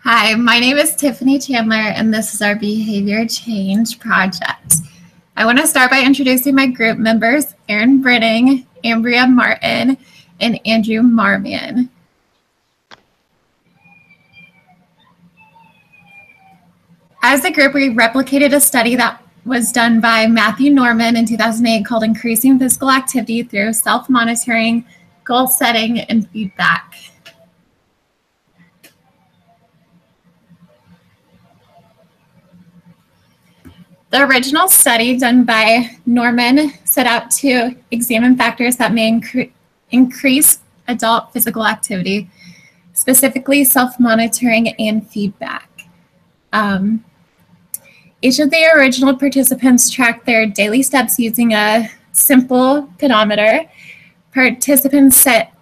Hi, my name is Tiffany Chandler, and this is our Behavior Change Project. I want to start by introducing my group members, Erin Brenning, Ambria Martin, and Andrew Marmion. As a group, we replicated a study that was done by Matthew Norman in 2008 called Increasing Physical Activity Through Self-Monitoring, Goal Setting, and Feedback. The original study done by Norman set out to examine factors that may increase adult physical activity, specifically self-monitoring and feedback. Each of the original participants tracked their daily steps using a simple pedometer. Participants set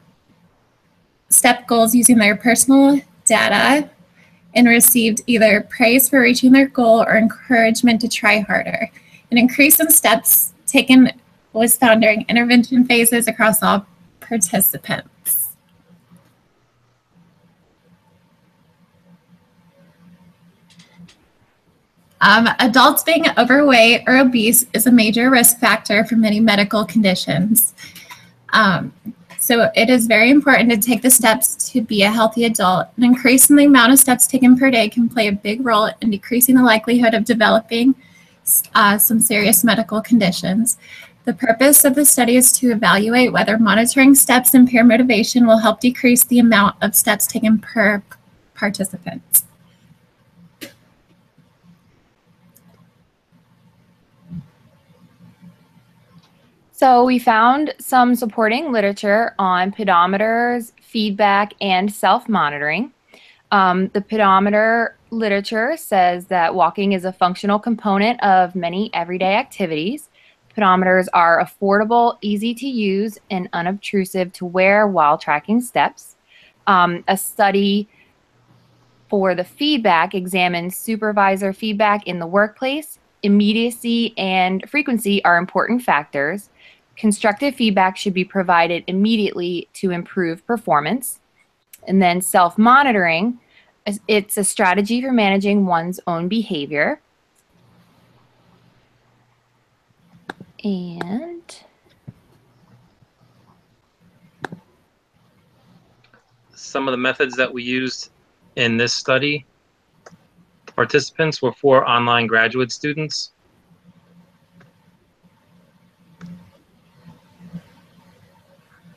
step goals using their personal data and received either praise for reaching their goal or encouragement to try harder. An increase in steps taken was found during intervention phases across all participants. Adults being overweight or obese is a major risk factor for many medical conditions. So it is very important to take the steps to be a healthy adult. An increase in the amount of steps taken per day can play a big role in decreasing the likelihood of developing some serious medical conditions. The purpose of the study is to evaluate whether monitoring steps and peer motivation will help decrease the amount of steps taken per participant. So we found some supporting literature on pedometers, feedback, and self-monitoring. The pedometer literature says that walking is a functional component of many everyday activities. Pedometers are affordable, easy to use, and unobtrusive to wear while tracking steps. A study for the feedback examines supervisor feedback in the workplace. Immediacy and frequency are important factors. Constructive feedback should be provided immediately to improve performance. And then self-monitoring, it's a strategy for managing one's own behavior. And some of the methods that we used in this study, participants were 4 online graduate students.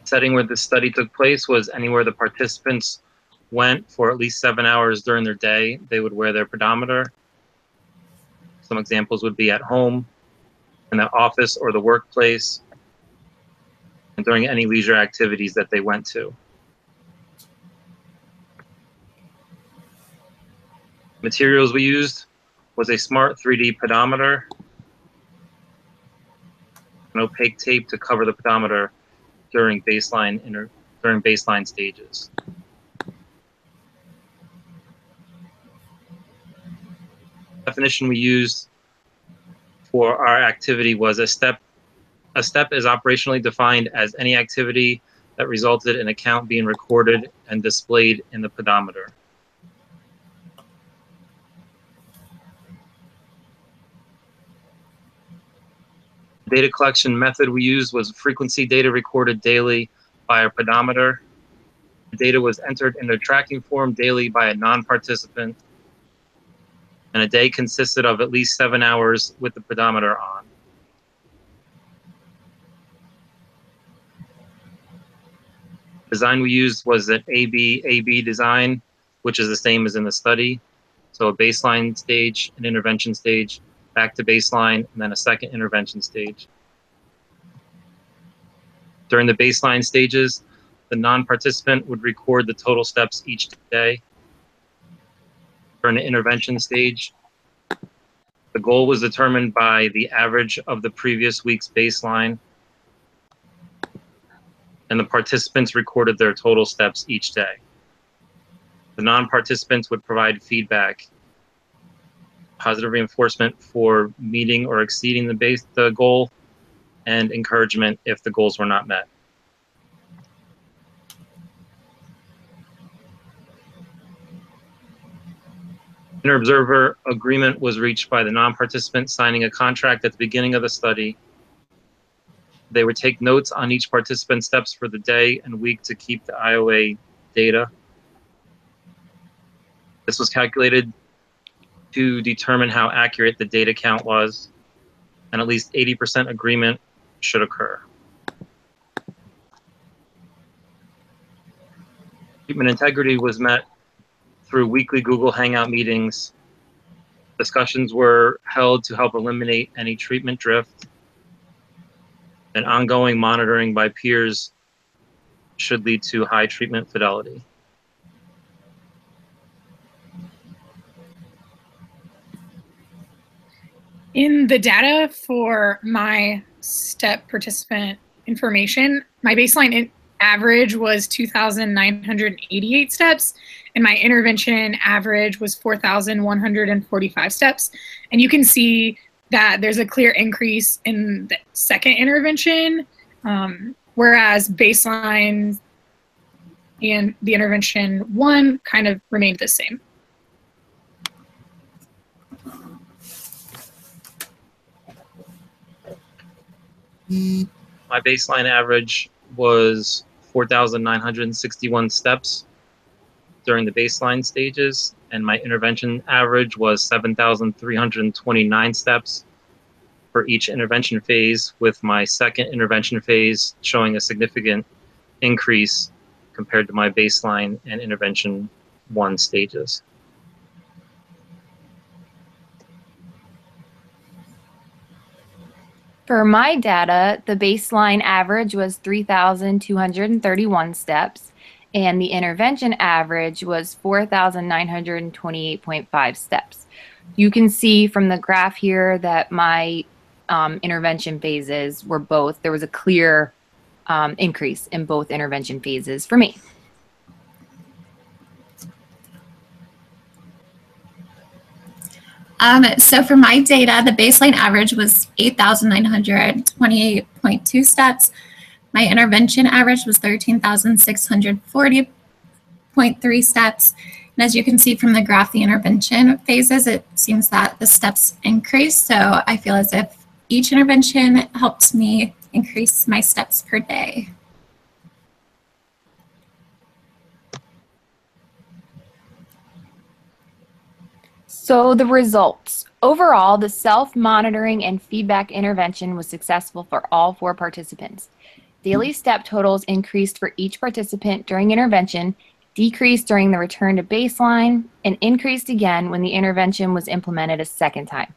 Setting where the study took place was anywhere the participants went for at least 7 hours during their day. They would wear their pedometer. Some examples would be at home, in the office or the workplace, and during any leisure activities that they went to. Materials we used was a smart 3D pedometer, an opaque tape to cover the pedometer during baseline stages. Definition we used for our activity was a step. A step is operationally defined as any activity that resulted in a count being recorded and displayed in the pedometer. Data collection method we used was frequency data recorded daily by a pedometer. The data was entered in a tracking form daily by a non-participant, and a day consisted of at least 7 hours with the pedometer on. Design we used was an AB design, which is the same as in the study. So a baseline stage, an intervention stage, back to baseline, and then a second intervention stage. During the baseline stages, the non-participant would record the total steps each day. During the intervention stage, the goal was determined by the average of the previous week's baseline, and the participants recorded their total steps each day. The non-participants would provide feedback, positive reinforcement for meeting or exceeding the goal, and encouragement if the goals were not met. Inter-observer agreement was reached by the non-participant signing a contract at the beginning of the study. They would take notes on each participant's steps for the day and week to keep the IOA data. This was calculated to determine how accurate the data count was, and at least 80% agreement should occur. Treatment integrity was met through weekly Google Hangout meetings. Discussions were held to help eliminate any treatment drift, and ongoing monitoring by peers should lead to high treatment fidelity. In the data for my STEP participant information, my baseline average was 2,988 steps, and my intervention average was 4,145 steps. And you can see that there's a clear increase in the second intervention, whereas baseline and the intervention one kind of remained the same. My baseline average was 4,961 steps during the baseline stages, and my intervention average was 7,329 steps for each intervention phase, with my second intervention phase showing a significant increase compared to my baseline and intervention one stages. For my data, the baseline average was 3,231 steps, and the intervention average was 4,928.5 steps. You can see from the graph here that my intervention phases were both, there was a clear increase in both intervention phases for me. So for my data, the baseline average was 8,928.2 steps. My intervention average was 13,640.3 steps. And as you can see from the graph, the intervention phases, it seems that the steps increase. So I feel as if each intervention helped me increase my steps per day. So the results. Overall, the self-monitoring and feedback intervention was successful for all 4 participants. Daily step totals increased for each participant during intervention, decreased during the return to baseline, and increased again when the intervention was implemented a second time.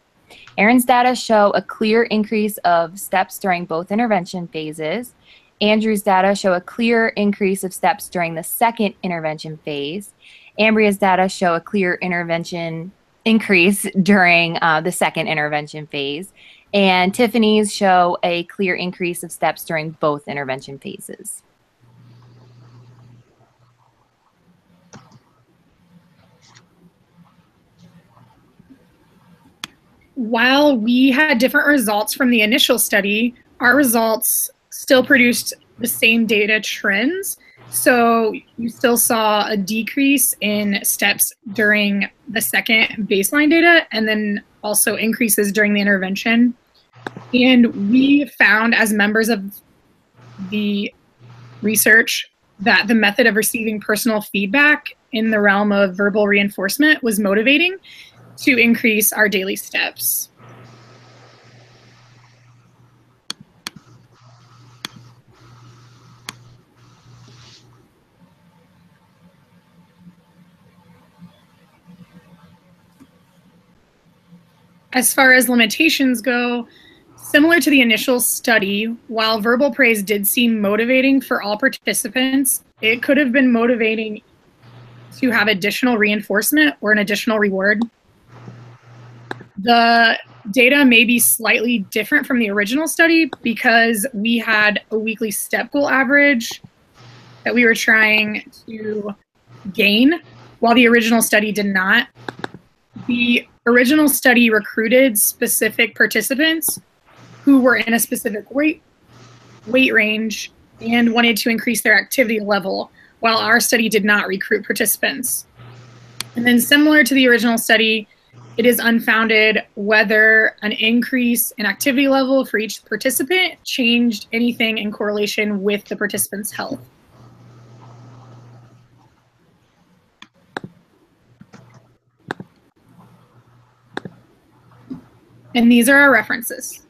Aaron's data show a clear increase of steps during both intervention phases. Andrew's data show a clear increase of steps during the second intervention phase. Ambria's data show a clear intervention increase during the second intervention phase, and Tiffany's show a clear increase of steps during both intervention phases. While we had different results from the initial study, our results still produced the same data trends. So you still saw a decrease in steps during the second baseline data, and then also increases during the intervention. And we found, as members of the research, that the method of receiving personal feedback in the realm of verbal reinforcement was motivating to increase our daily steps. As far as limitations go, similar to the initial study, while verbal praise did seem motivating for all participants, it could have been motivating to have additional reinforcement or an additional reward. The data may be slightly different from the original study because we had a weekly step goal average that we were trying to gain, while the original study did not. The original study recruited specific participants who were in a specific weight range and wanted to increase their activity level, while our study did not recruit participants. And then similar to the original study, it is unfounded whether an increase in activity level for each participant changed anything in correlation with the participant's health. And these are our references.